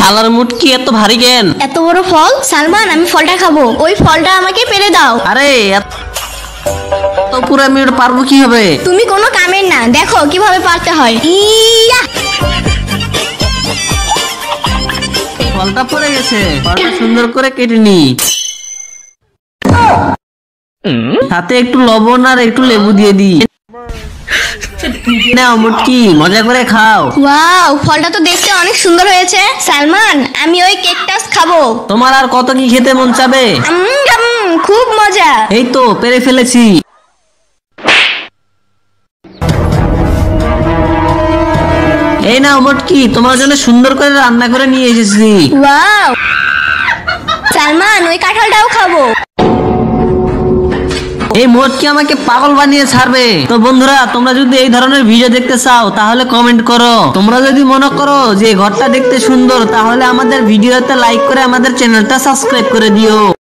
শালার মুটকি এত ভারী কেন? এত বড় ফল। সালমান, আমি ফলটা খাবো, ওই ফলটা আমাকে পেরে দাও। আরে তো পুরো আমি ওটা পারবো কি হবে? তুমি কোনো কামের না, দেখো কিভাবে পারতে হয়। ইয়া! ফলটা পড়ে গেছে, ফলটা সুন্দর করে কেটে নি, সাথে একটু লবণ আর একটু লেবু দিয়ে দি। নাও মুটকি, মজা করে খাও। ওয়াও, ফলটা তো দেখতে অনেক সুন্দর হয়েছে। সালমান, আমি ওই কেকটাস খাবো। তোমার আর কত কি খেতে মন চাবে? খুব মজা। এই তো পেরে ফেলেছি। এই নাও মুটকি, তোমার জন্য সুন্দর করে রান্না করে নিয়ে এসেছি। ওয়াও! সালমান, ওই কাঁঠালটাও খাবো। এই মুটকি আমাকে পাগল বানিয়ে ছাড়বে। তো বন্ধুরা, তোমরা যদি এই ধরনের ভিডিও দেখতে চাও তাহলে কমেন্ট করো। তোমরা যদি মনে করো যে ঘরটা দেখতে সুন্দর, তাহলে আমাদের ভিডিওতে লাইক করে আমাদের চ্যানেলটা সাবস্ক্রাইব করে দিও।